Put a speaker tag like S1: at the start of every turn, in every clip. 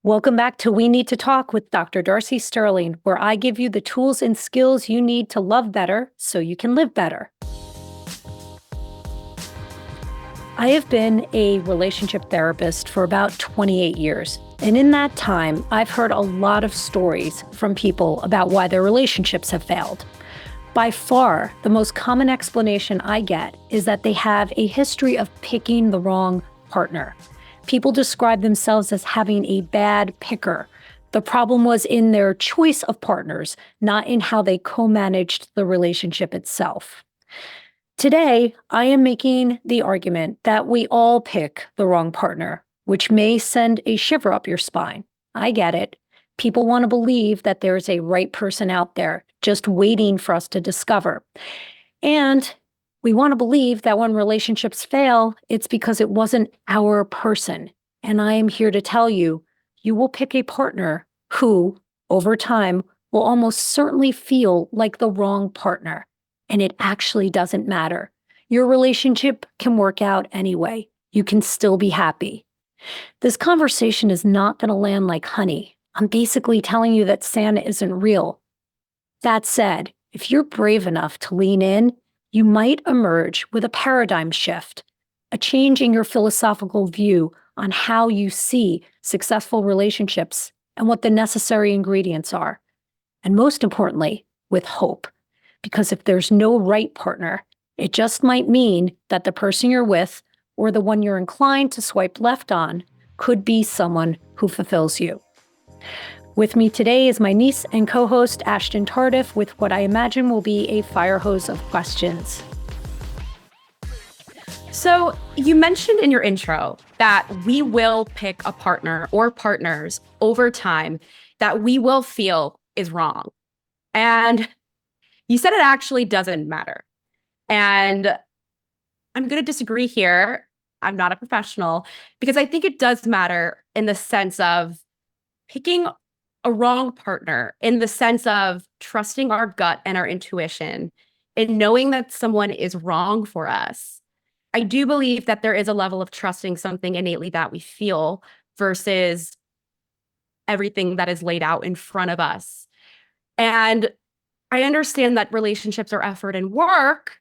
S1: Welcome back to We Need to Talk with Dr. Darcy Sterling, where I give you the tools and skills you need to love better so you can live better. I have been a relationship therapist for about 28 years. And in that time, I've heard a lot of stories from people about why their relationships have failed. By far, the most common explanation I get is that they have a history of picking the wrong partner. People describe themselves as having a bad picker. The problem was in their choice of partners, not in how they co-managed the relationship itself. Today, I am making the argument that we all pick the wrong partner, which may send a shiver up your spine. I get it. People want to believe that there's a right person out there just waiting for us to discover. And we want to believe that when relationships fail, it's because it wasn't our person. And I am here to tell you, you will pick a partner who, over time, will almost certainly feel like the wrong partner. And it actually doesn't matter. Your relationship can work out anyway. You can still be happy. This conversation is not going to land like honey. I'm basically telling you that Santa isn't real. That said, if you're brave enough to lean in, you might emerge with a paradigm shift, a change in your philosophical view on how you see successful relationships and what the necessary ingredients are. And most importantly, with hope. Because if there's no right partner, it just might mean that the person you're with or the one you're inclined to swipe left on could be someone who fulfills you. With me today is my niece and co-host Ashton Tardif with what I imagine will be a fire hose of questions.
S2: So you mentioned in your intro that we will pick a partner or partners over time that we will feel is wrong. And you said it actually doesn't matter. And I'm going to disagree here. I'm not a professional because I think it does matter in the sense of picking a wrong partner, in the sense of trusting our gut and our intuition and knowing that someone is wrong for us. I do believe that there is a level of trusting something innately that we feel versus everything that is laid out in front of us. And I understand that relationships are effort and work,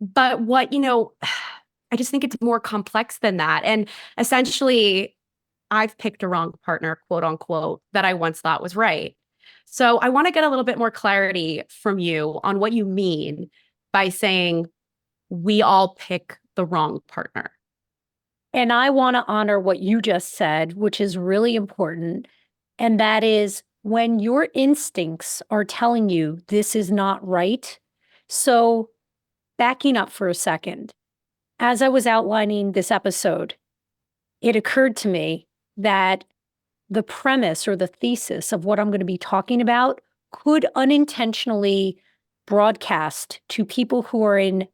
S2: but I just think it's more complex than that. And essentially, I've picked a wrong partner, quote unquote, that I once thought was right. So I want to get a little bit more clarity from you on what you mean by saying we all pick the wrong partner.
S1: And I want to honor what you just said, which is really important. And that is when your instincts are telling you this is not right. So backing up for a second, as I was outlining this episode, it occurred to me that the premise or the thesis of what I'm going to be talking about could unintentionally broadcast to people who are in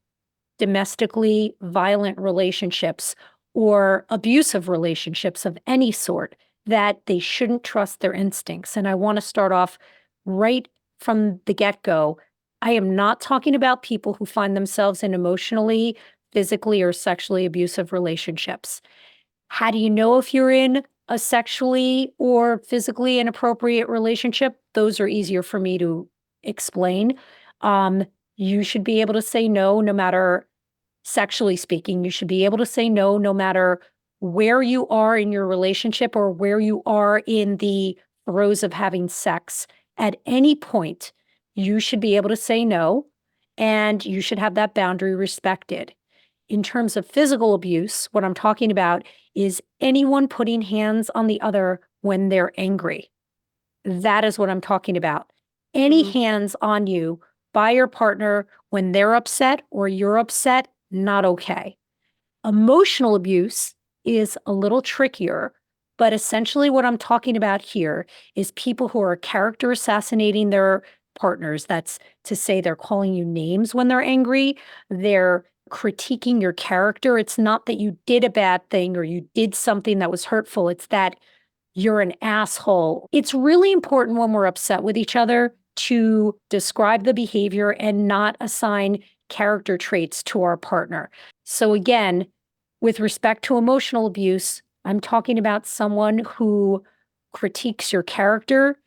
S1: domestically violent relationships or abusive relationships of any sort that they shouldn't trust their instincts. And I want to start off right from the get-go. I am not talking about people who find themselves in emotionally, physically, or sexually abusive relationships. How do you know if you're in a sexually or physically inappropriate relationship? Those are easier for me to explain. You should be able to say no, no matter, sexually speaking, you should be able to say no, no matter where you are in your relationship or where you are in the throes of having sex. At any point, you should be able to say no, and you should have that boundary respected. In terms of physical abuse, what I'm talking about is anyone putting hands on the other when they're angry. That is what I'm talking about. Any hands on you by your partner when they're upset or you're upset, not okay. Emotional abuse is a little trickier, but essentially what I'm talking about here is people who are character assassinating their partners. That's to say they're calling you names when they're angry. They're critiquing your character. It's not that you did a bad thing or you did something that was hurtful. It's that you're an asshole. It's really important when we're upset with each other to describe the behavior and not assign character traits to our partner. So again, with respect to emotional abuse, I'm talking about someone who critiques your character,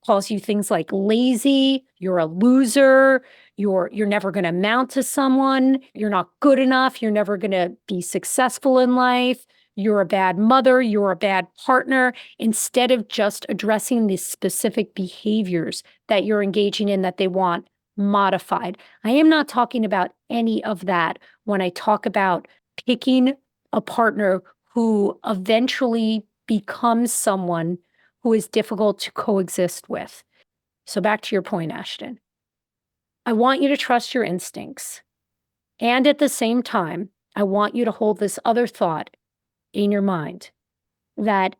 S1: calls you things like lazy, you're a loser, you're never going to amount to someone, you're not good enough, you're never going to be successful in life, you're a bad mother, you're a bad partner, instead of just addressing the specific behaviors that you're engaging in that they want modified. I am not talking about any of that when I talk about picking a partner who eventually becomes someone who is difficult to coexist with. So back to your point, Ashton. I want you to trust your instincts. And at the same time, I want you to hold this other thought in your mind that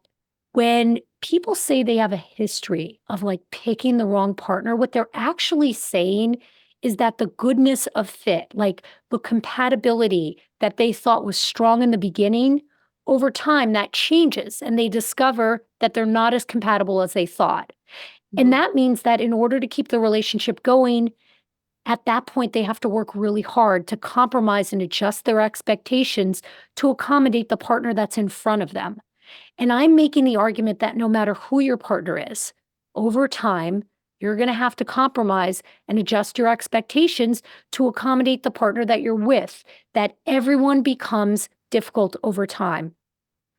S1: when people say they have a history of like picking the wrong partner, what they're actually saying is that the goodness of fit, like the compatibility that they thought was strong in the beginning, over time that changes and they discover that they're not as compatible as they thought. And that means that in order to keep the relationship going, at that point, they have to work really hard to compromise and adjust their expectations to accommodate the partner that's in front of them. And I'm making the argument that no matter who your partner is, over time, you're going to have to compromise and adjust your expectations to accommodate the partner that you're with, that everyone becomes difficult over time.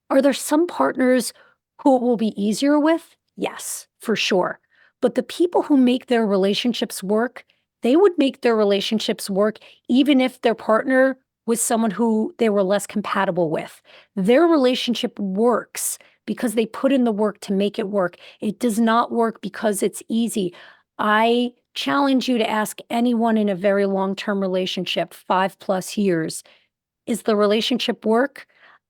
S1: Are there some partners who it will be easier with? Yes, for sure. But the people who make their relationships work, they would make their relationships work even if their partner was someone who they were less compatible with. Their relationship works because they put in the work to make it work. It does not work because it's easy. I challenge you to ask anyone in a very long-term relationship, 5+ years, is the relationship work?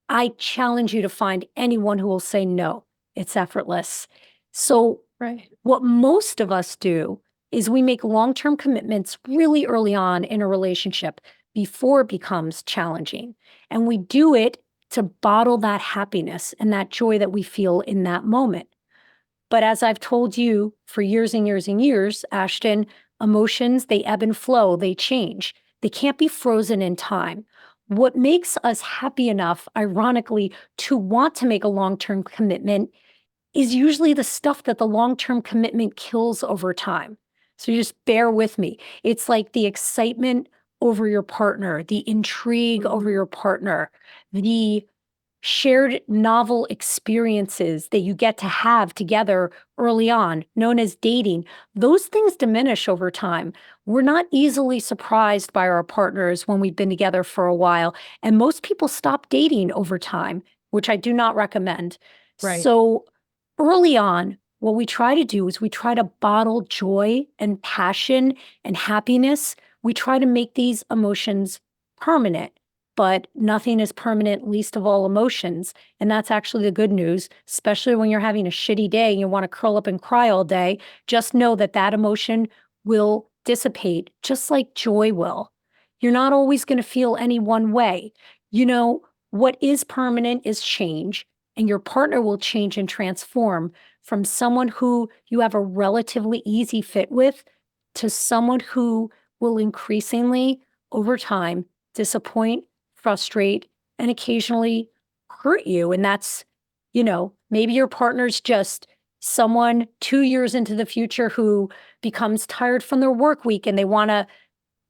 S1: I challenge you to find anyone who will say no, it's effortless. So
S2: Right.
S1: what most of us do is we make long-term commitments really early on in a relationship before it becomes challenging. And we do it to bottle that happiness and that joy that we feel in that moment. But as I've told you for years and years and years, Ashton, emotions, they ebb and flow, they change. They can't be frozen in time. What makes us happy enough, ironically, to want to make a long-term commitment is usually the stuff that the long-term commitment kills over time. So you just bear with me. It's like the excitement over your partner, the intrigue over your partner, the shared novel experiences that you get to have together early on, known as dating. Those things diminish over time. We're not easily surprised by our partners when we've been together for a while, and most people stop dating over time, which I do not recommend.
S2: Right.
S1: So early on, what we try to do is we try to bottle joy and passion and happiness. We try to make these emotions permanent, but nothing is permanent, least of all emotions. And that's actually the good news, especially when you're having a shitty day and you want to curl up and cry all day. Just know that that emotion will dissipate just like joy will. You're not always going to feel any one way. You know, what is permanent is change, and your partner will change and transform from someone who you have a relatively easy fit with to someone who will increasingly, over time, disappoint, frustrate, and occasionally hurt you. And that's, maybe your partner's just someone 2 years into the future who becomes tired from their work week and they want to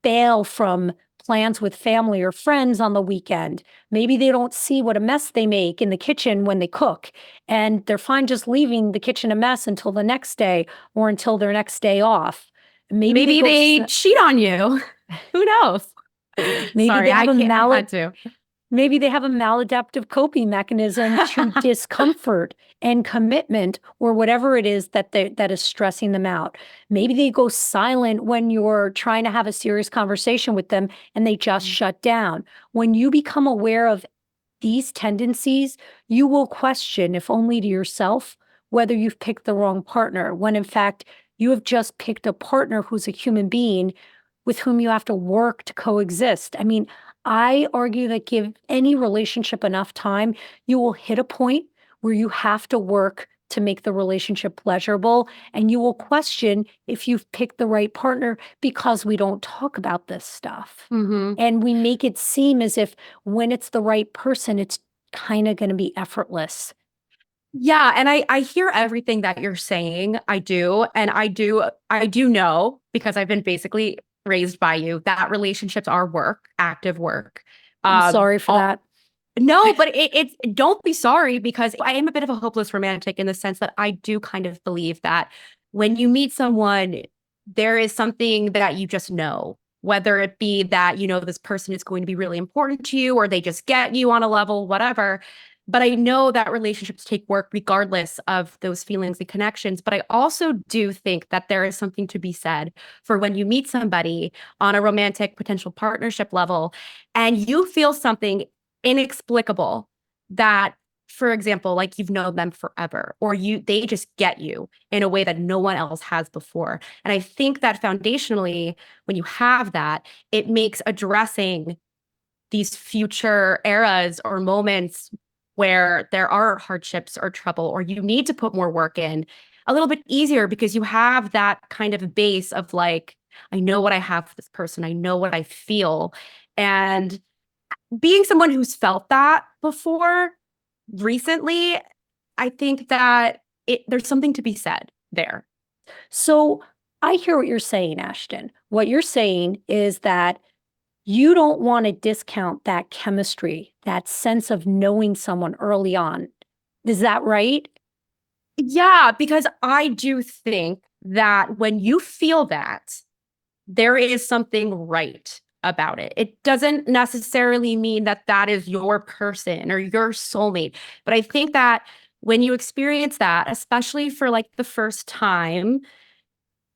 S1: bail from plans with family or friends on the weekend. Maybe they don't see what a mess they make in the kitchen when they cook, and they're fine just leaving the kitchen a mess until the next day or until their next day off.
S2: Maybe they cheat on you. Who knows?
S1: Maybe
S2: Sorry,
S1: they have
S2: I had to.
S1: Maybe they have a maladaptive coping mechanism to discomfort and commitment or whatever it is that is stressing them out. Maybe they go silent when you're trying to have a serious conversation with them and they just shut down. When you become aware of these tendencies, you will question, if only to yourself, whether you've picked the wrong partner, when in fact you have just picked a partner who's a human being with whom you have to work to coexist. I mean, I argue that give any relationship enough time, you will hit a point where you have to work to make the relationship pleasurable, and you will question if you've picked the right partner because we don't talk about this stuff. And we make it seem as if when it's the right person, it's kind of going to be effortless.
S2: Yeah, and I hear everything that you're saying. I do. And I do know because I've been basically raised by you that relationships are work, active work.
S1: I'm sorry for
S2: All,
S1: that.
S2: no, but it's don't be sorry because I am a bit of a hopeless romantic in the sense that I do kind of believe that when you meet someone, there is something that you just know, whether it be that you know this person is going to be really important to you or they just get you on a level, whatever. But I know that relationships take work regardless of those feelings and connections. But I also do think that there is something to be said for when you meet somebody on a romantic potential partnership level and you feel something inexplicable that, for example, like you've known them forever or they just get you in a way that no one else has before. And I think that foundationally, when you have that, it makes addressing these future eras or moments where there are hardships or trouble or you need to put more work in a little bit easier because you have that kind of base of like, I know what I have for this person, I know what I feel. And being someone who's felt that before recently, I think that there's something to be said there.
S1: So I hear what you're saying, Ashton. What you're saying is that you don't want to discount that chemistry, that sense of knowing someone early on. Is that right?
S2: Yeah, because I do think that when you feel that, there is something right about it. It doesn't necessarily mean that that is your person or your soulmate, but I think that when you experience that, especially for like the first time,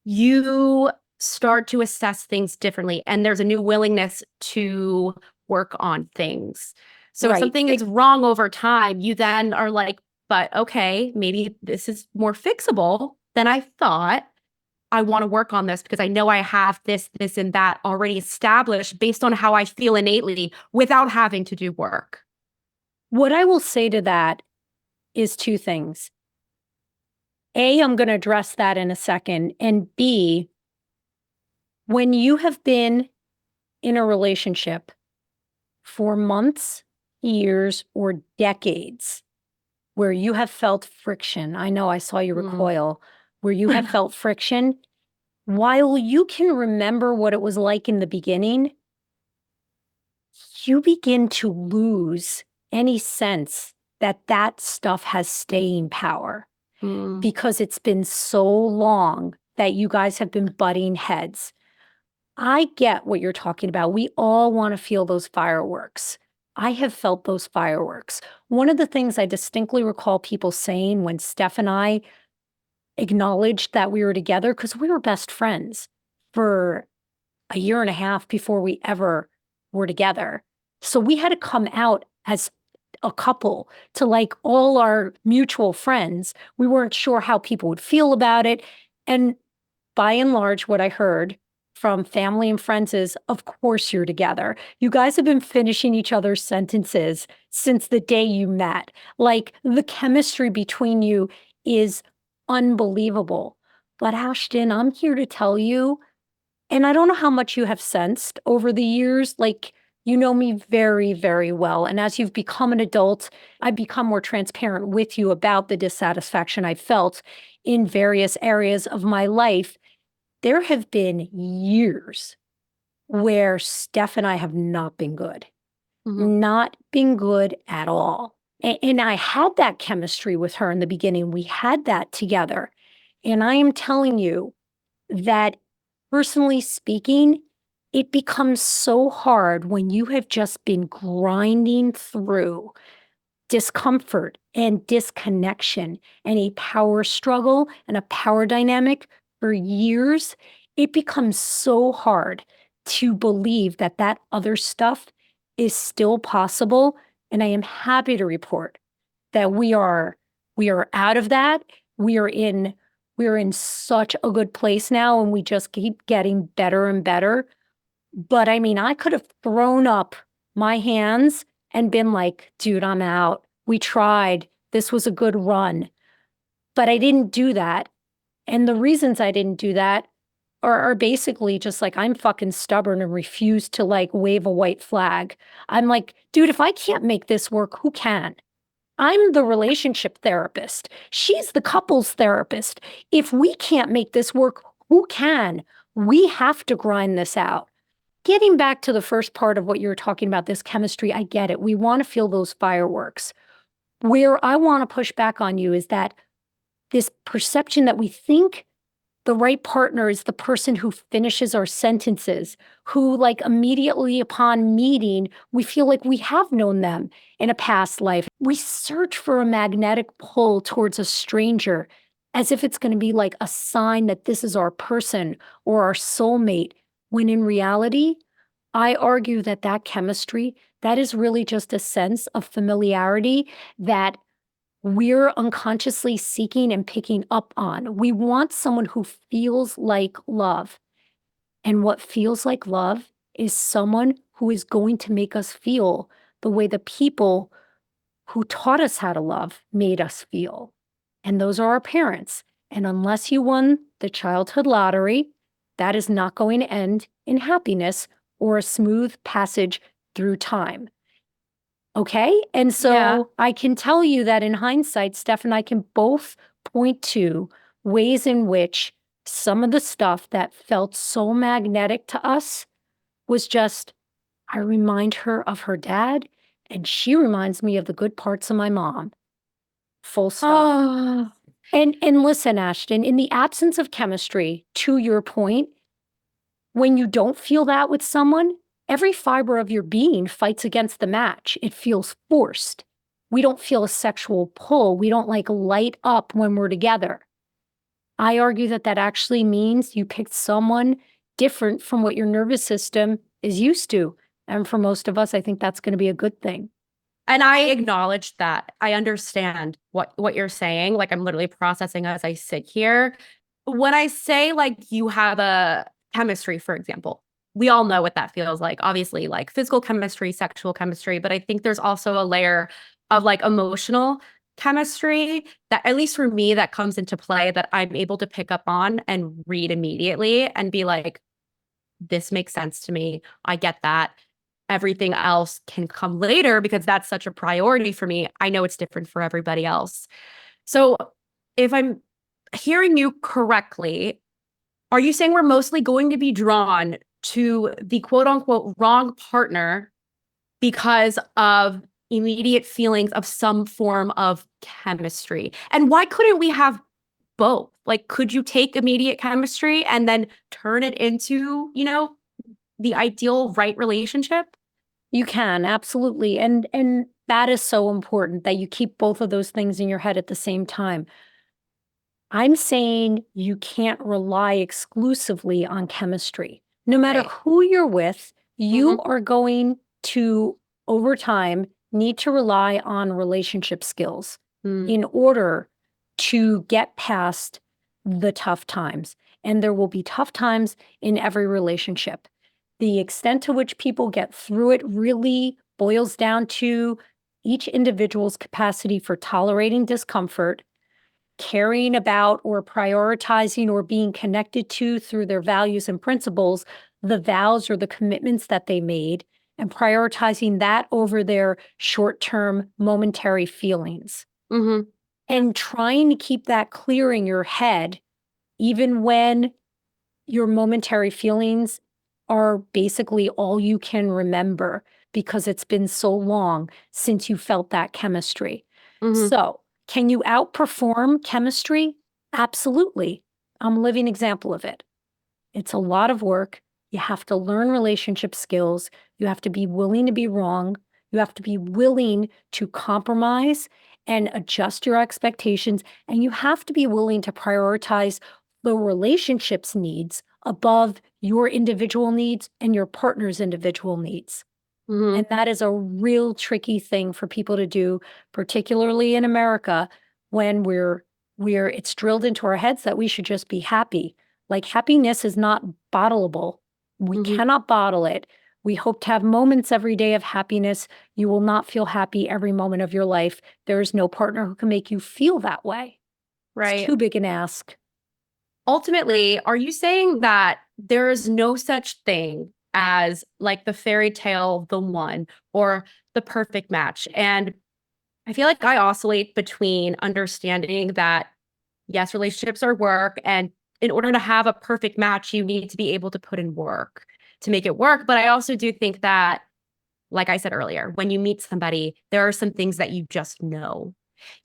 S2: you start to assess things differently and there's a new willingness to work on things. So if
S1: Right.
S2: something is wrong over time, you then are like, but okay, maybe this is more fixable than I thought. I want to work on this because I know I have this, and that already established based on how I feel innately without having to do work.
S1: What I will say to that is two things. A, I'm going to address that in a second. And B, when you have been in a relationship for months, years, or decades, where you have felt friction, I know I saw you
S2: Mm.
S1: recoil, where you have felt friction, while you can remember what it was like in the beginning, you begin to lose any sense that that stuff has staying power
S2: Mm.
S1: because it's been so long that you guys have been butting heads. I get what you're talking about. We all want to feel those fireworks. I have felt those fireworks. One of the things I distinctly recall people saying when Steph and I acknowledged that we were together, because we were best friends for a year and a half before we ever were together. So we had to come out as a couple to like all our mutual friends. We weren't sure how people would feel about it. And by and large, what I heard from family and friends is, of course, you're together. You guys have been finishing each other's sentences since the day you met. Like the chemistry between you is unbelievable. But Ashton, I'm here to tell you, and I don't know how much you have sensed over the years, like, you know me very, very well. And as you've become an adult, I've become more transparent with you about the dissatisfaction I felt in various areas of my life. There have been years where Steph and I have not been good,
S2: Mhm.
S1: not been good at all. And I had that chemistry with her in the beginning. We had that together. And I am telling you that, personally speaking, it becomes so hard when you have just been grinding through discomfort and disconnection and a power struggle and a power dynamic for years. It becomes so hard to believe that that other stuff is still possible. And I am happy to report that we are out of that. We are in such a good place now, and we just keep getting better and better. But I mean, I could have thrown up my hands and been like, dude, I'm out. We tried. This was a good run. But I didn't do that. And the reasons I didn't do that are basically just like, I'm fucking stubborn and refuse to like wave a white flag. I'm like, dude, if I can't make this work, who can? I'm the relationship therapist. She's the couples therapist. If we can't make this work, who can? We have to grind this out. Getting back to the first part of what you were talking about, this chemistry, I get it. We want to feel those fireworks. Where I want to push back on you is that this perception that we think the right partner is the person who finishes our sentences, who, like, immediately upon meeting, we feel like we have known them in a past life. We search for a magnetic pull towards a stranger as if it's going to be like a sign that this is our person or our soulmate, when in reality, I argue that that chemistry, that is really just a sense of familiarity that we're unconsciously seeking and picking up on. We want someone who feels like love. And what feels like love is someone who is going to make us feel the way the people who taught us how to love made us feel. And those are our parents. And unless you won the childhood lottery, that is not going to end in happiness or a smooth passage through time. Okay. And
S2: Yeah.
S1: so I can tell you that in hindsight, Steph and I can both point to ways in which some of the stuff that felt so magnetic to us was just, I remind her of her dad, and she reminds me of the good parts of my mom. Full stop.
S2: Oh,
S1: And listen, Ashton, in the absence of chemistry, to your point, when you don't feel that with someone, every fiber of your being fights against the match. It feels forced. We don't feel a sexual pull. We don't like light up when we're together. I argue that that actually means you picked someone different from what your nervous system is used to. And for most of us, I think that's going to be a good thing.
S2: and I acknowledge that. I understand what you're saying. Like I'm literally processing as I sit here. When I say like you have a chemistry, for example, we all know what that feels like. Obviously, like physical chemistry, sexual chemistry, but I think there's also a layer of like emotional chemistry that, at least for me, that comes into play that I'm able to pick up on and read immediately and be like, this makes sense to me. I get that. Everything else can come later because that's such a priority for me. I know it's different for everybody else. So, if I'm hearing you correctly, are you saying we're mostly going to be drawn to the quote unquote wrong partner because of immediate feelings of some form of chemistry? And why couldn't we have both? Like, could you take immediate chemistry and then turn it into, the ideal right relationship?
S1: You can, absolutely. And that is so important that you keep both of those things in your head at the same time. I'm saying you can't rely exclusively on chemistry. No matter
S2: Right.
S1: who you're with, you
S2: Mm-hmm.
S1: are going to, over time, need to rely on relationship skills
S2: Mm-hmm.
S1: in order to get past the tough times. And there will be tough times in every relationship. The extent to which people get through it really boils down to each individual's capacity for tolerating discomfort, caring about or prioritizing or being connected to through their values and principles, the vows or the commitments that they made, and prioritizing that over their short-term momentary feelings.
S2: Mm-hmm.
S1: And trying to keep that clear in your head, even when your momentary feelings are basically all you can remember because it's been so long since you felt that chemistry.
S2: Mm-hmm.
S1: So, can you outperform chemistry? Absolutely. I'm a living example of it. It's a lot of work. You have to learn relationship skills. You have to be willing to be wrong. You have to be willing to compromise and adjust your expectations. And you have to be willing to prioritize the relationship's needs above your individual needs and your partner's individual needs.
S2: Mm-hmm.
S1: And that is a real tricky thing for people to do, particularly in America, when we're it's drilled into our heads that we should just be happy. Like, happiness is not bottleable. We
S2: Mm-hmm.
S1: cannot bottle it. We hope to have moments every day of happiness. You will not feel happy every moment of your life. There is no partner who can make you feel that way. It's
S2: Right.
S1: too big an ask.
S2: Ultimately, are you saying that there is no such thing as like the fairy tale, the one, or the perfect match? And I feel like I oscillate between understanding that, yes, relationships are work. And in order to have a perfect match, you need to be able to put in work to make it work. But I also do think that, like I said earlier, when you meet somebody, there are some things that you just know.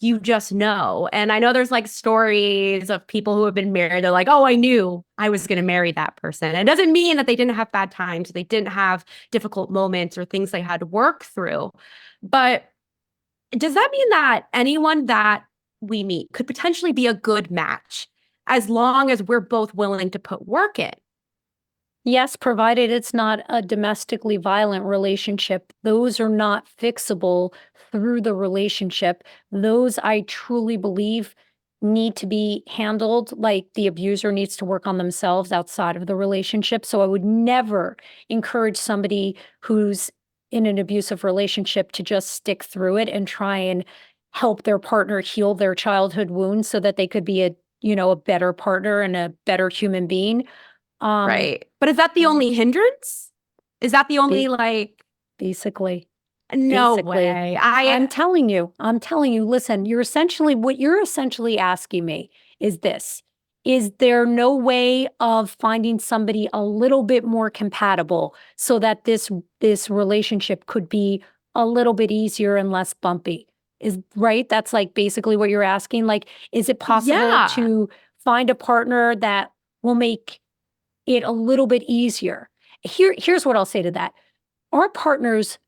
S2: You just know. And I know there's like stories of people who have been married. They're like, oh, I knew I was going to marry that person. And it doesn't mean that they didn't have bad times, they didn't have difficult moments or things they had to work through. But does that mean that anyone that we meet could potentially be a good match as long as we're both willing to put work in?
S1: Yes, provided it's not a domestically violent relationship. Those are not fixable through the relationship. Those, I truly believe, need to be handled like the abuser needs to work on themselves outside of the relationship. So I would never encourage somebody who's in an abusive relationship to just stick through it and try and help their partner heal their childhood wounds so that they could be a better partner and a better human being. Um,
S2: Right. But is that the only hindrance? Is that the only
S1: Ba-
S2: like,
S1: basically,
S2: no
S1: basically,
S2: way.
S1: I'm telling you, listen, what you're essentially asking me is this. Is there no way of finding somebody a little bit more compatible so that this relationship could be a little bit easier and less bumpy? Is right? That's like basically what you're asking. Like, is it possible
S2: Yeah.
S1: to find a partner that will make it a little bit easier? Here's what I'll say to that. Our partners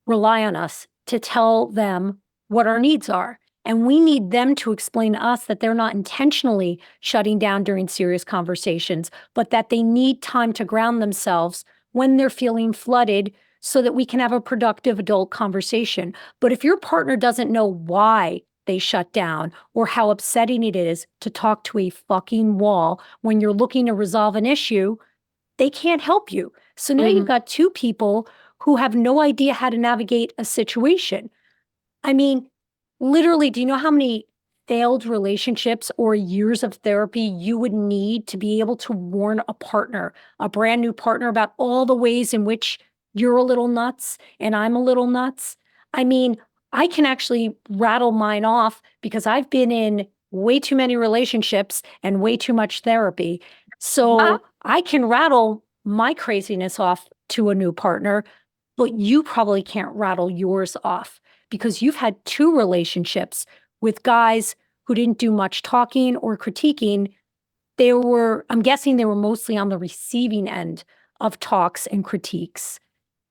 S1: rely on us to tell them what our needs are. And we need them to explain to us that they're not intentionally shutting down during serious conversations, but that they need time to ground themselves when they're feeling flooded so that we can have a productive adult conversation. But if your partner doesn't know why they shut down or how upsetting it is to talk to a fucking wall when you're looking to resolve an issue, they can't help you. So now you've
S2: Mhm.
S1: got two people who have no idea how to navigate a situation. I mean, literally, do you know how many failed relationships or years of therapy you would need to be able to warn a partner, a brand new partner, about all the ways in which you're a little nuts and I'm a little nuts? I mean, I can actually rattle mine off because I've been in way too many relationships and way too much therapy.
S2: Uh,
S1: So I can rattle my craziness off to a new partner, but you probably can't rattle yours off because you've had two relationships with guys who didn't do much talking or critiquing. I'm guessing they were mostly on the receiving end of talks and critiques.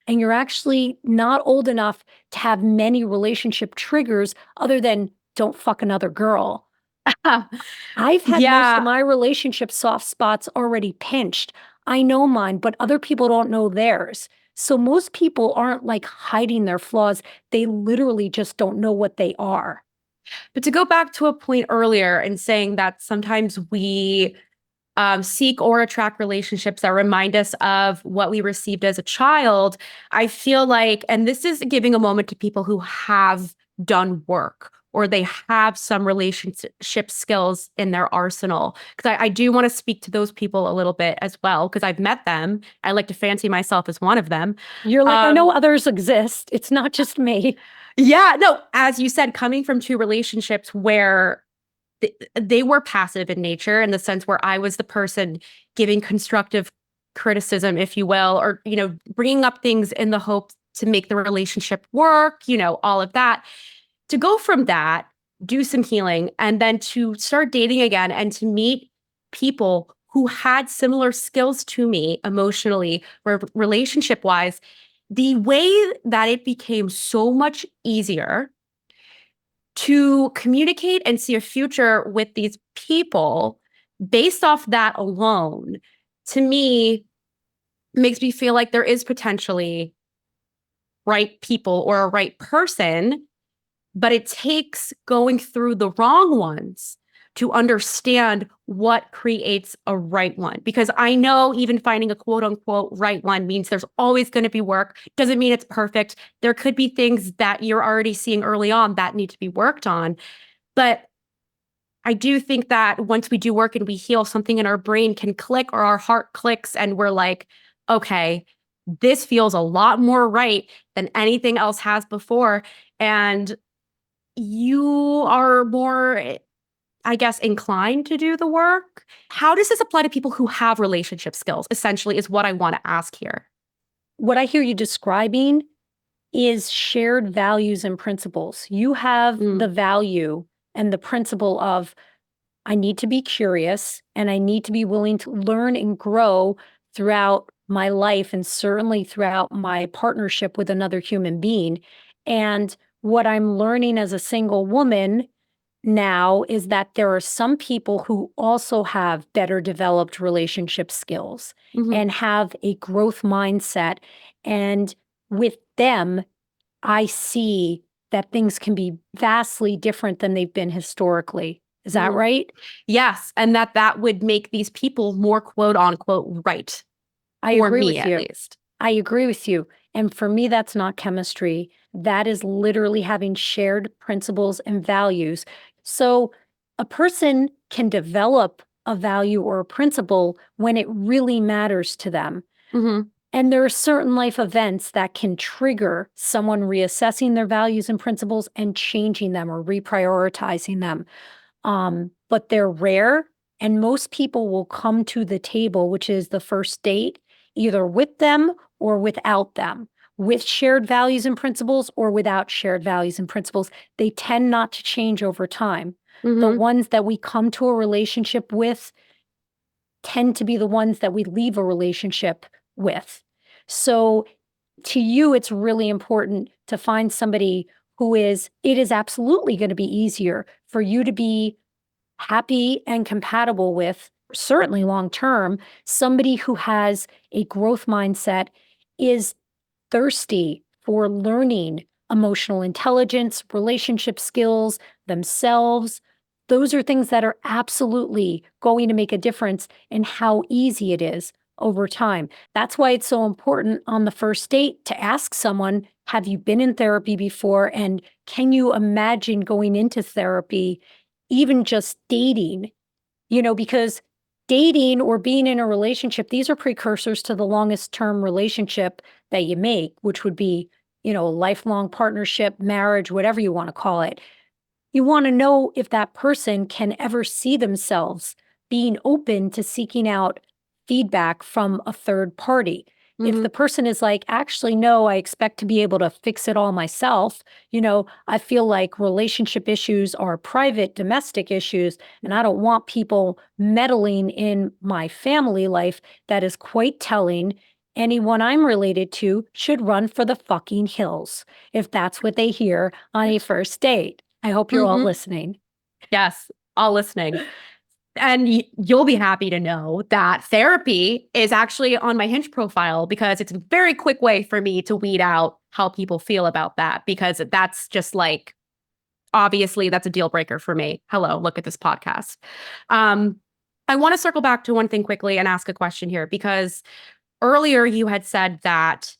S1: And you're actually not old enough to have many relationship triggers other than don't fuck another girl. I've had most of
S2: yeah.
S1: my relationship soft spots already pinched. I know mine, but other people don't know theirs. So most people aren't like hiding their flaws. They literally just don't know what they are.
S2: But to go back to a point earlier and saying that sometimes we seek or attract relationships that remind us of what we received as a child, I feel like, and this is giving a moment to people who have done work or they have some relationship skills in their arsenal. Because I do want to speak to those people a little bit as well, because I've met them. I like to fancy myself as one of them.
S1: You're like, I know
S2: Um,
S1: others exist. It's not just me.
S2: yeah, no, as you said, coming from two relationships where they were passive in nature in the sense where I was the person giving constructive criticism, if you will, or, bringing up things in the hope to make the relationship work, all of that. To go from that, do some healing, and then to start dating again and to meet people who had similar skills to me emotionally or relationship wise, the way that it became so much easier to communicate and see a future with these people based off that alone, to me, makes me feel like there is potentially right people or a right person, but it takes going through the wrong ones to understand what creates a right one. Because I know even finding a quote unquote right one means there's always going to be work. Doesn't mean it's perfect. There could be things that you're already seeing early on that need to be worked on. But I do think that once we do work and we heal, something in our brain can click or our heart clicks and we're like, okay, this feels a lot more right than anything else has before. And you are more, I guess, inclined to do the work. How does this apply to people who have relationship skills, essentially, is what I want to ask here.
S1: What I hear you describing is shared values and principles. You have the value and the principle of, I need to be curious and I need to be willing to learn and grow throughout my life and certainly throughout my partnership with another human being. And what I'm learning as a single woman now is that there are some people who also have better developed relationship skills and have a growth mindset. And with them, I see that things can be vastly different than they've been historically. Is that right?
S2: Yes. And that would make these people more quote unquote right.
S1: I
S2: For
S1: agree
S2: me,
S1: with
S2: at
S1: you.
S2: least.
S1: I agree with you. And for me, that's not chemistry. That is literally having shared principles and values. So a person can develop a value or a principle when it really matters to them. And there are certain life events that can trigger someone reassessing their values and principles and changing them or reprioritizing them. But they're rare, and most people will come to the table, which is the first date, either with them or without them, with shared values and principles or without shared values and principles. They tend not to change over time. The ones that we come to a relationship with tend to be the ones that we leave a relationship with. So to you, it's really important to find somebody it is absolutely going to be easier for you to be happy and compatible with, certainly long term, somebody who has a growth mindset, is thirsty for learning emotional intelligence, relationship skills, themselves. Those are things that are absolutely going to make a difference in how easy it is over time. That's why it's so important on the first date to ask someone, have you been in therapy before? And can you imagine going into therapy, even just dating? Because dating or being in a relationship, these are precursors to the longest term relationship that you make, which would be, a lifelong partnership, marriage, whatever you want to call it. You want to know if that person can ever see themselves being open to seeking out feedback from a third party. If the person is like, actually, no, I expect to be able to fix it all myself. I feel like relationship issues are private, domestic issues, and I don't want people meddling in my family life. That is quite telling. Anyone I'm related to should run for the fucking hills if that's what they hear on a first date. I hope you're all listening.
S2: Yes, all listening. And you'll be happy to know that therapy is actually on my Hinge profile because it's a very quick way for me to weed out how people feel about that, because that's just like, obviously, that's a deal breaker for me. Hello, look at this podcast. I want to circle back to one thing quickly and ask a question here, because earlier you had said that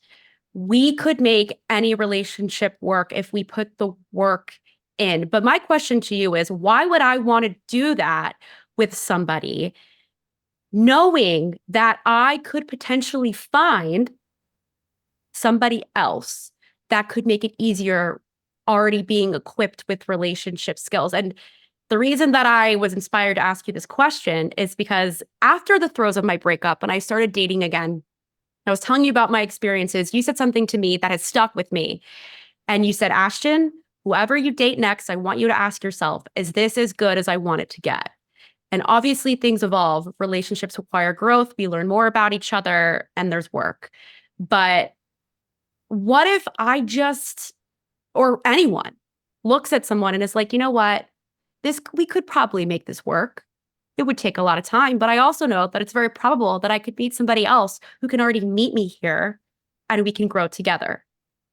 S2: we could make any relationship work if we put the work in. But my question to you is, why would I want to do that with somebody knowing that I could potentially find somebody else that could make it easier already being equipped with relationship skills? And the reason that I was inspired to ask you this question is because after the throes of my breakup, when I started dating again, I was telling you about my experiences. You said something to me that has stuck with me. And you said, Ashton, whoever you date next, I want you to ask yourself, is this as good as I want it to get? And obviously things evolve. Relationships require growth. We learn more about each other and there's work. But what if or anyone looks at someone and is like, you know what? We could probably make this work. It would take a lot of time, but I also know that it's very probable that I could meet somebody else who can already meet me here and we can grow together.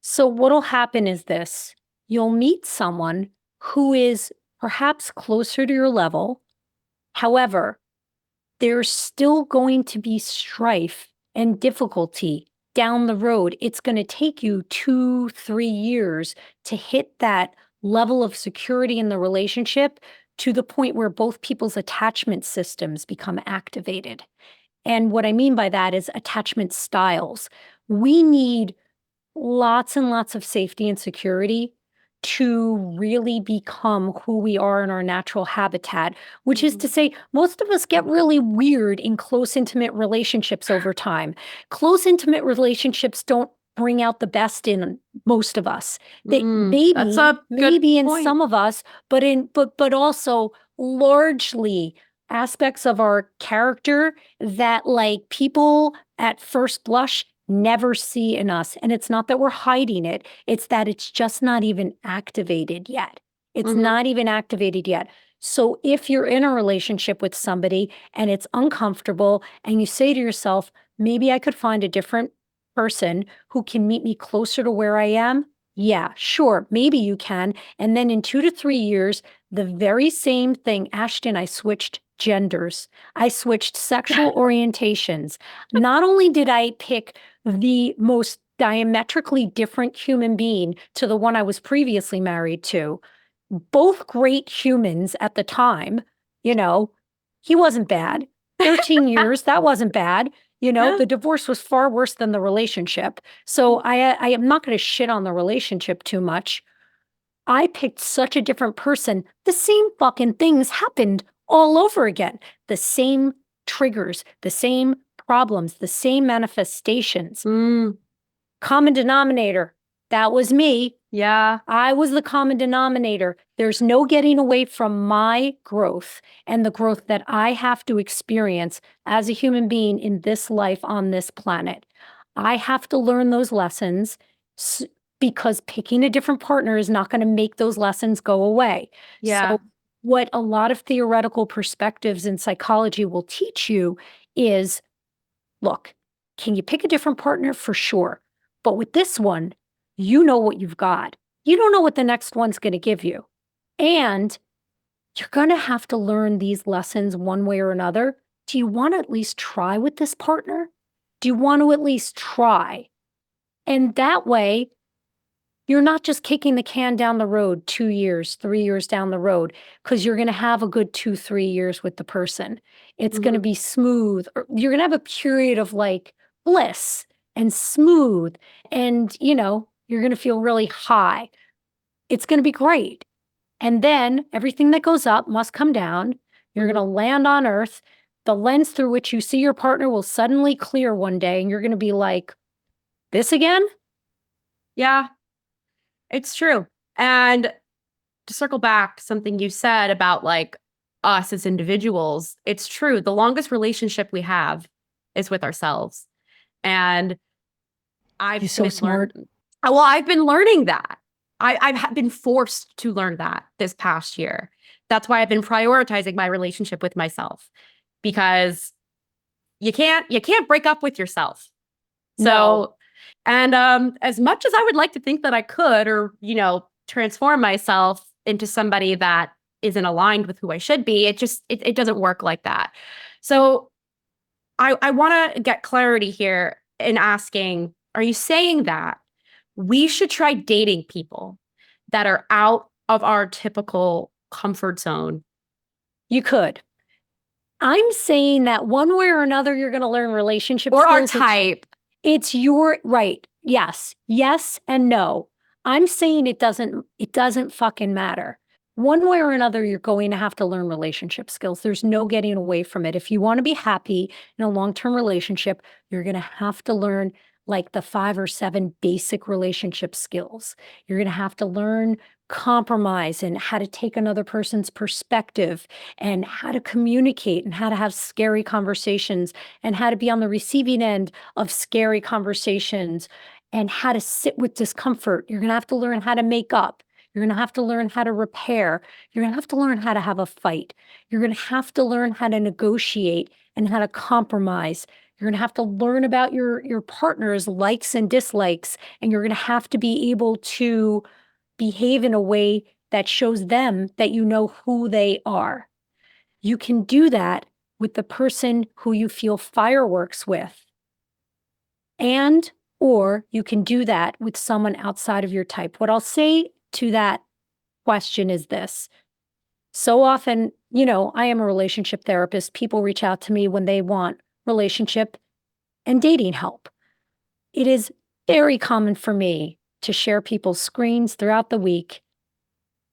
S1: So what'll happen is this. You'll meet someone who is perhaps closer to your level. However, there's still going to be strife and difficulty down the road. It's going to take you 2, 3 years to hit that level of security in the relationship to the point where both people's attachment systems become activated. And what I mean by that is attachment styles. We need lots and lots of safety and security to really become who we are in our natural habitat, which is to say, most of us get really weird in close, intimate relationships over time. Close, intimate relationships don't bring out the best in most of us. They
S2: That's a good
S1: maybe in
S2: point.
S1: some of us, but also largely aspects of our character that like people at first blush never see in us. And it's not that we're hiding it, it's that it's just not even activated yet. It's not even activated yet. So if you're in a relationship with somebody and it's uncomfortable and you say to yourself, maybe I could find a different person who can meet me closer to where I am. Yeah, sure, maybe you can. And then in 2 to 3 years, the very same thing, Ashton, I switched genders. I switched sexual orientations. Not only did I pick the most diametrically different human being to the one I was previously married to, both great humans at the time, you know, he wasn't bad. 13 years, that wasn't bad. You know, the divorce was far worse than the relationship. So I am not going to shit on the relationship too much. I picked such a different person. The same fucking things happened all over again. The same triggers, the same problems, the same manifestations. Common denominator. That was me.
S2: Yeah.
S1: I was the common denominator. There's no getting away from my growth and the growth that I have to experience as a human being in this life on this planet. I have to learn those lessons because picking a different partner is not going to make those lessons go away.
S2: Yeah.
S1: So, what a lot of theoretical perspectives in psychology will teach you is look, can you pick a different partner? For sure. But with this one, you know what you've got. You don't know what the next one's going to give you. And you're going to have to learn these lessons one way or another. Do you want to at least try with this partner? Do you want to at least try? And that way, you're not just kicking the can down the road 2 years, 3 years down the road, because you're going to have a good 2, 3 years with the person. It's going to be smooth. You're going to have a period of like bliss and smooth. And, you know, you're going to feel really high. It's going to be great. And then everything that goes up must come down. You're going to land on earth. The lens through which you see your partner will suddenly clear one day. And you're going to be like, this again?
S2: Yeah. It's true. And to circle back, something you said about like us as individuals, it's true. The longest relationship we have is with ourselves. And
S1: You're so smart.
S2: Well, I've been learning that. I've been forced to learn that this past year. That's why I've been prioritizing my relationship with myself, because you can't break up with yourself. So,
S1: No.
S2: and as much as I would like to think that I could, or transform myself into somebody that isn't aligned with who I should be, it doesn't work like that. So I want to get clarity here in asking, are you saying that we should try dating people that are out of our typical comfort zone?
S1: You could. I'm saying that one way or another, you're going to learn relationship
S2: Or our
S1: skills.
S2: type.
S1: It's your right. Yes. Yes and no. I'm saying it doesn't fucking matter. One way or another, you're going to have to learn relationship skills. There's no getting away from it. If you want to be happy in a long-term relationship, you're going to have to learn like the 5 or 7 basic relationship skills. You're going to have to learn compromise and how to take another person's perspective and how to communicate and how to have scary conversations and how to be on the receiving end of scary conversations and how to sit with discomfort. You're going to have to learn how to make up. You're going to have to learn how to repair. You're going to have to learn how to have a fight. You're going to have to learn how to negotiate and how to compromise. You're going to have to learn about your partner's likes and dislikes, and you're going to have to be able to behave in a way that shows them that you know who they are. You can do that with the person who you feel fireworks with. And, or you can do that with someone outside of your type. What I'll say to that question is this. So often, I am a relationship therapist. People reach out to me when they want relationship and dating help. It is very common for me to share people's screens throughout the week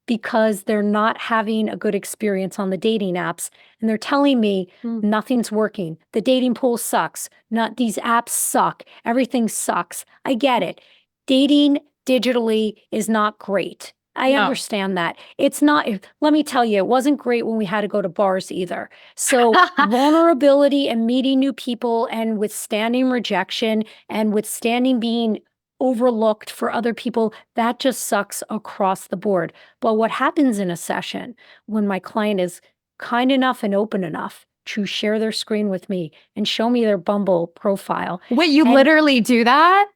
S1: because they're not having a good experience on the dating apps. And they're telling me nothing's working. The dating pool sucks. Not these apps suck. Everything sucks. I get it. Dating digitally is not great. I
S2: No.
S1: understand that. It's not, let me tell you, it wasn't great when we had to go to bars either. So vulnerability and meeting new people and withstanding rejection and withstanding being overlooked for other people, that just sucks across the board. But what happens in a session when my client is kind enough and open enough to share their screen with me and show me their Bumble profile?
S2: Wait, you literally do that?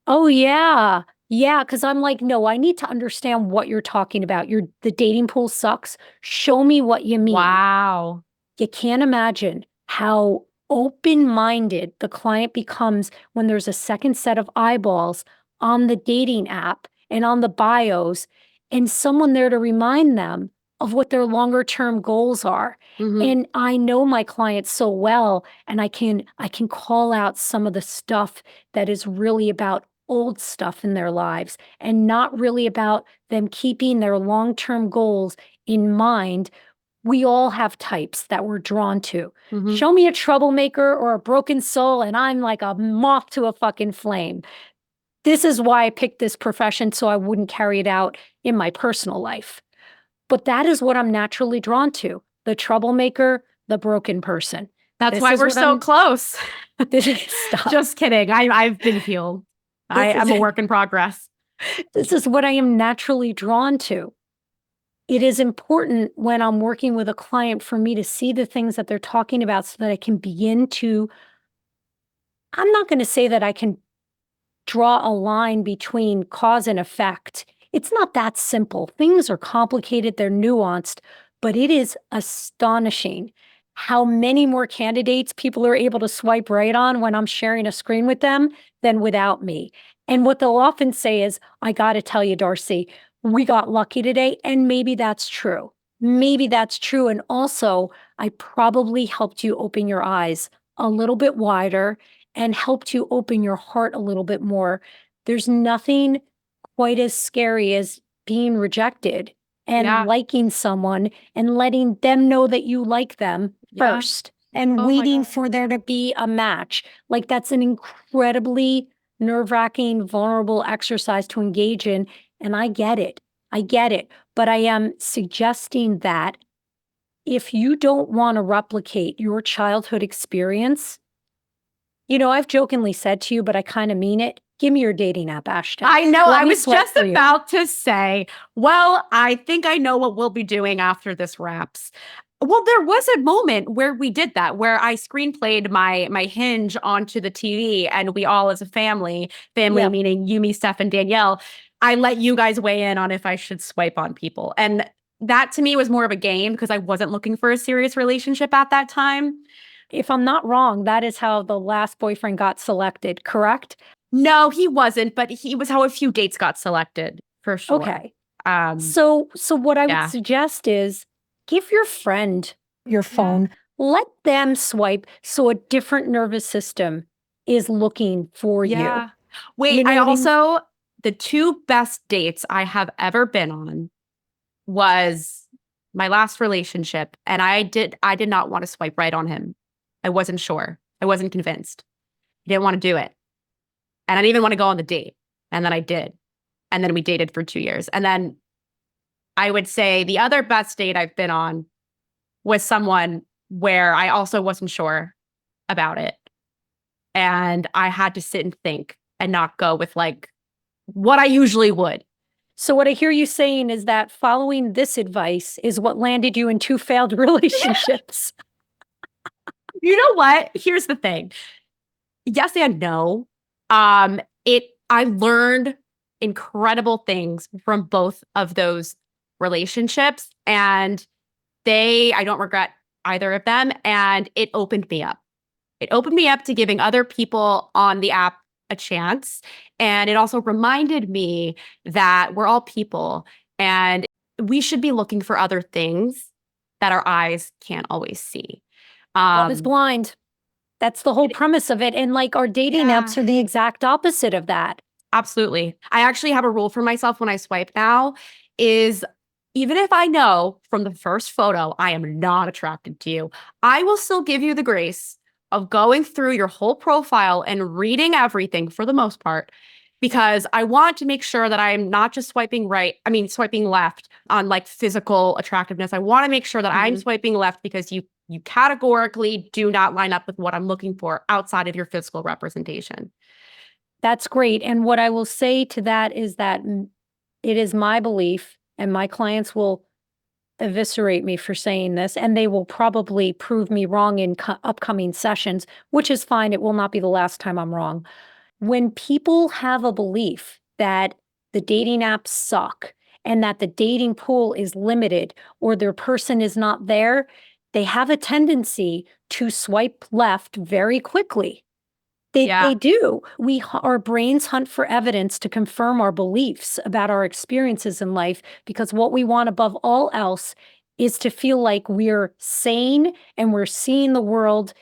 S1: Oh, yeah. Yeah, because I'm like, no, I need to understand what you're talking about. The dating pool sucks. Show me what you mean.
S2: Wow.
S1: You can't imagine how open-minded the client becomes when there's a second set of eyeballs on the dating app and on the bios and someone there to remind them of what their longer term goals are. And I know my clients so well, and I can call out some of the stuff that is really about old stuff in their lives and not really about them keeping their long-term goals in mind. We all have types that we're drawn to. Show me a troublemaker or a broken soul, and I'm like a moth to a fucking flame. This is why I picked this profession, so I wouldn't carry it out in my personal life. But that is what I'm naturally drawn to: the troublemaker, the broken person.
S2: That's why we're so close.
S1: Stop.
S2: Just kidding. I've been healed. I'm a work in progress.
S1: This is what I am naturally drawn to. It is important when I'm working with a client for me to see the things that they're talking about so that I can begin to, I'm not going to say that I can draw a line between cause and effect. It's not that simple. Things are complicated, they're nuanced, but it is astonishing how many more candidates people are able to swipe right on when I'm sharing a screen with them than without me. And what they'll often say is, I got to tell you, Darcy, we got lucky today. And maybe that's true. Maybe that's true. And also, I probably helped you open your eyes a little bit wider and helped you open your heart a little bit more. There's nothing quite as scary as being rejected and liking someone and letting them know that you like them first and waiting for there to be a match. Like, that's an incredibly nerve-wracking, vulnerable exercise to engage in. And I get it. I get it. But I am suggesting that if you don't want to replicate your childhood experience, I've jokingly said to you, but I kind of mean it. Give me your dating app, Ashton.
S2: I know. I was just about to say, well, I think I know what we'll be doing after this wraps. Well, there was a moment where we did that, where I screenplayed my Hinge onto the TV, and we all, as a family meaning you, me, Steph, and Danielle, I let you guys weigh in on if I should swipe on people. And that to me was more of a game because I wasn't looking for a serious relationship at that time.
S1: If I'm not wrong, that is how the last boyfriend got selected, correct?
S2: No, he wasn't, but he was how a few dates got selected, for sure.
S1: Okay. So what I would suggest is give your friend your phone, let them swipe so a different nervous system is looking for you.
S2: Wait, the two best dates I have ever been on was my last relationship, and I did not want to swipe right on him. I wasn't sure. I wasn't convinced. I didn't want to do it. And I didn't even want to go on the date. And then I did. And then we dated for 2 years. And then I would say the other best date I've been on was someone where I also wasn't sure about it. And I had to sit and think and not go with like what I usually would.
S1: So what I hear you saying is that following this advice is what landed you in 2 failed relationships.
S2: You know what? Here's the thing. Yes and no. I learned incredible things from both of those relationships, and I don't regret either of them. And it opened me up. It opened me up to giving other people on the app a chance. And it also reminded me that we're all people and we should be looking for other things that our eyes can't always see.
S1: Love is blind. That's the whole premise of it. And like our dating apps are the exact opposite of that.
S2: Absolutely. I actually have a rule for myself when I swipe now is even if I know from the first photo I am not attracted to you, I will still give you the grace of going through your whole profile and reading everything for the most part, because I want to make sure that I'm not just swiping left on like physical attractiveness. I want to make sure that I'm swiping left because you categorically do not line up with what I'm looking for outside of your physical representation.
S1: That's great. And what I will say to that is that it is my belief, and my clients will eviscerate me for saying this, and they will probably prove me wrong in upcoming sessions, which is fine. It will not be the last time I'm wrong. When people have a belief that the dating apps suck and that the dating pool is limited or their person is not there, they have a tendency to swipe left very quickly. They do. Our brains hunt for evidence to confirm our beliefs about our experiences in life, because what we want above all else is to feel like we're sane and we're seeing the world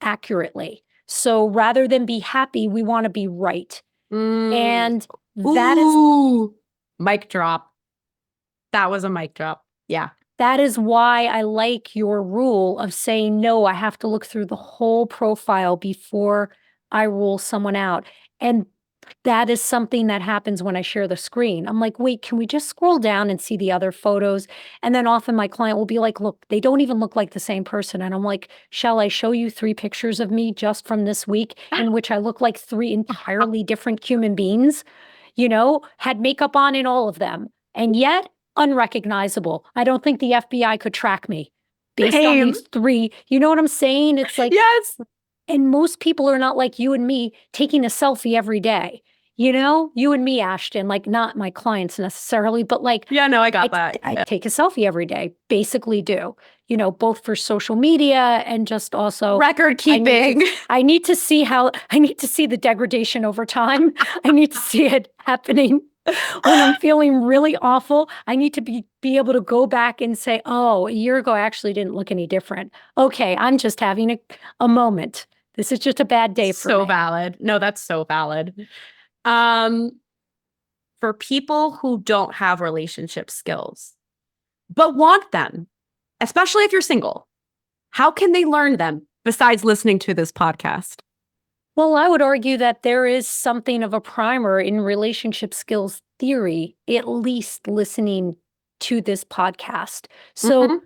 S1: accurately. So rather than be happy, we want to be right. And that is
S2: mic drop. That was a mic drop. Yeah.
S1: That is why I like your rule of saying, no, I have to look through the whole profile before I rule someone out. And that is something that happens when I share the screen. I'm like, wait, can we just scroll down and see the other photos? And then often my client will be like, look, they don't even look like the same person. And I'm like, shall I show you 3 pictures of me just from this week in which I look like 3 entirely different human beings, had makeup on in all of them, and yet unrecognizable. I don't think the FBI could track me based on these 3. You know what I'm saying? It's like,
S2: yes.
S1: And most people are not like you and me taking a selfie every day. You and me, Ashton, like not my clients necessarily, but like,
S2: yeah, no, I got that.
S1: I take a selfie every day, basically do, both for social media and just also
S2: record keeping.
S1: I need to see the degradation over time. I need to see it happening. When I'm feeling really awful, I need to be able to go back and say, oh, a year ago, I actually didn't look any different. Okay, I'm just having a moment. This is just a bad day for me.
S2: So valid. No, that's so valid. For people who don't have relationship skills, but want them, especially if you're single, how can they learn them besides listening to this podcast?
S1: Well, I would argue that there is something of a primer in relationship skills theory, at least listening to this podcast. So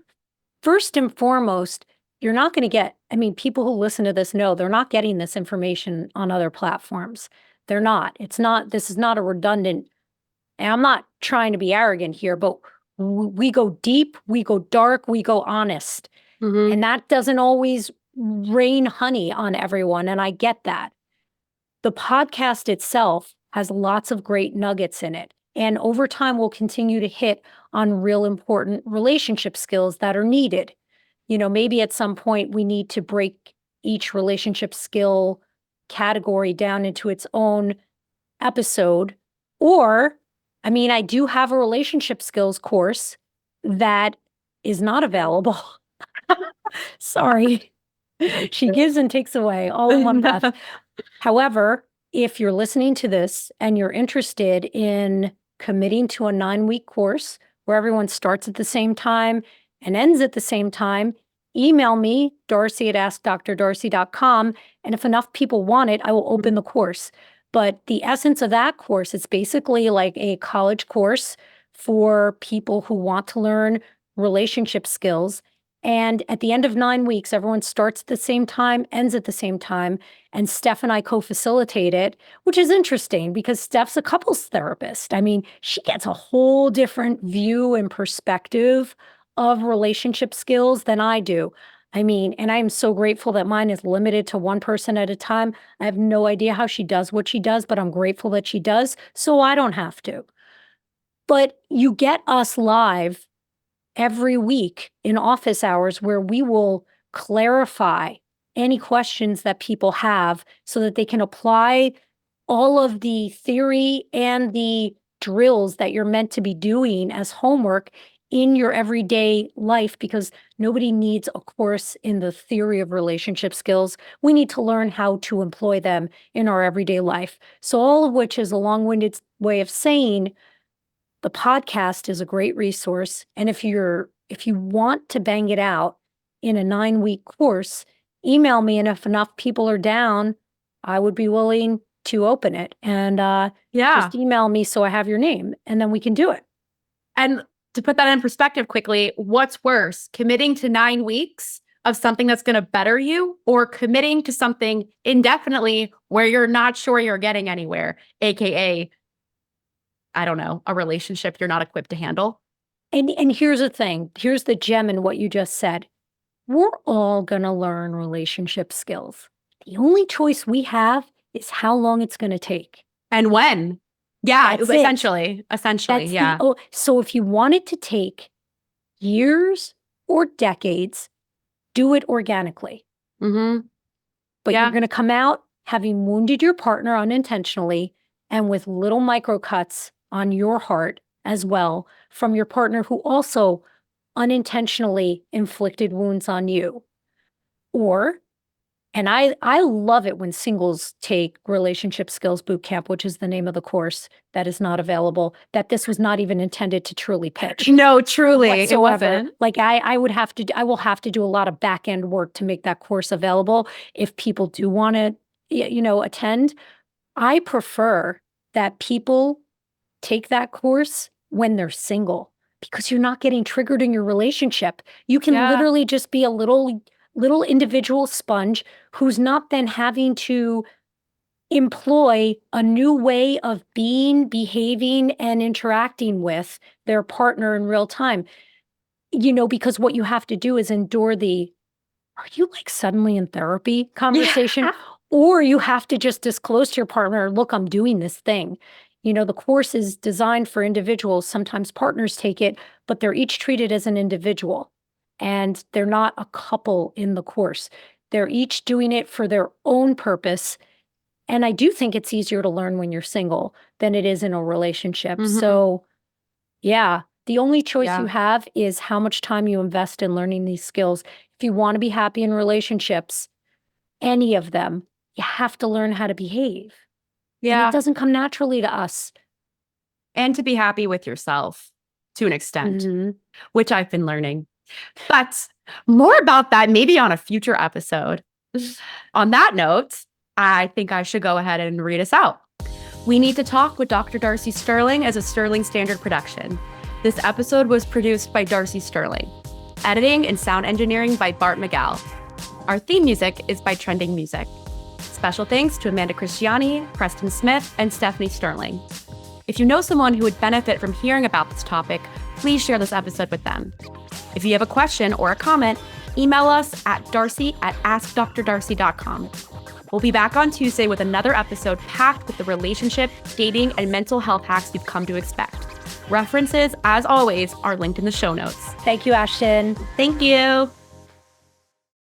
S1: first and foremost, you're not going to get, people who listen to this know they're not getting this information on other platforms. They're not. This is not a redundant, and I'm not trying to be arrogant here, but we go deep, we go dark, we go honest. And that doesn't always rain honey on everyone, and I get that. The podcast itself has lots of great nuggets in it, and over time we'll continue to hit on real important relationship skills that are needed. Maybe at some point we need to break each relationship skill category down into its own episode. Or, I do have a relationship skills course that is not available. Sorry. She gives and takes away all in one breath. However, if you're listening to this and you're interested in committing to a 9-week course where everyone starts at the same time and ends at the same time, email me, Darcy at AskDrDarcy.com. And if enough people want it, I will open the course. But the essence of that course is basically like a college course for people who want to learn relationship skills. And at the end of 9 weeks, everyone starts at the same time, ends at the same time. And Steph and I co-facilitate it, which is interesting because Steph's a couples therapist. She gets a whole different view and perspective of relationship skills than I do. And I'm so grateful that mine is limited to one person at a time. I have no idea how she does what she does, but I'm grateful that she does, so I don't have to. But you get us live every week in office hours where we will clarify any questions that people have so that they can apply all of the theory and the drills that you're meant to be doing as homework in your everyday life, because nobody needs a course in the theory of relationship skills. We need to learn how to employ them in our everyday life. So all of which is a long-winded way of saying, the podcast is a great resource. And if you want to bang it out in a 9-week course, email me. And if enough people are down, I would be willing to open it. And just email me so I have your name, and then we can do it.
S2: And to put that in perspective quickly, what's worse, committing to 9 weeks of something that's going to better you, or committing to something indefinitely where you're not sure you're getting anywhere, AKA, I don't know, a relationship you're not equipped to handle?
S1: And here's the thing. Here's the gem in what you just said. We're all going to learn relationship skills. The only choice we have is how long it's going to take.
S2: And when. Yeah,
S1: That's
S2: essentially. Yeah.
S1: So if you want it to take years or decades, do it organically.
S2: Mm-hmm.
S1: But you're going to come out having wounded your partner unintentionally and with little microcuts on your heart as well from your partner who also unintentionally inflicted wounds on you. And I love it when singles take Relationship Skills Bootcamp, which is the name of the course that is not available, that this was not even intended to truly pitch.
S2: No, truly,
S1: whatsoever.
S2: It wasn't.
S1: Like I will have to do a lot of back end work to make that course available if people do want to, attend. I prefer that people take that course when they're single, because you're not getting triggered in your relationship. You can literally just be a little individual sponge who's not then having to employ a new way of being, behaving, and interacting with their partner in real time. Because what you have to do is endure are you like suddenly in therapy conversation? Or you have to just disclose to your partner, look, I'm doing this thing. The course is designed for individuals. Sometimes partners take it, but they're each treated as an individual. And they're not a couple in the course. They're each doing it for their own purpose. And I do think it's easier to learn when you're single than it is in a relationship.
S2: Mm-hmm.
S1: So, the only choice you have is how much time you invest in learning these skills. If you want to be happy in relationships, any of them, you have to learn how to behave. Yeah. And it doesn't come naturally to us.
S2: And to be happy with yourself to an extent, which I've been learning. But more about that maybe on a future episode. On that note, I think I should go ahead and read us out. We Need to Talk with Dr. Darcy Sterling is a Sterling Standard production. This episode was produced by Darcy Sterling. Editing and sound engineering by Bart McGall. Our theme music is by Trending Music. Special thanks to Amanda Christiani, Preston Smith, and Stephanie Sterling. If you know someone who would benefit from hearing about this topic, please share this episode with them. If you have a question or a comment, email us at darcy@askdrdarcy.com. We'll be back on Tuesday with another episode packed with the relationship, dating, and mental health hacks you've come to expect. References, as always, are linked in the show notes.
S1: Thank you, Ashton.
S2: Thank you.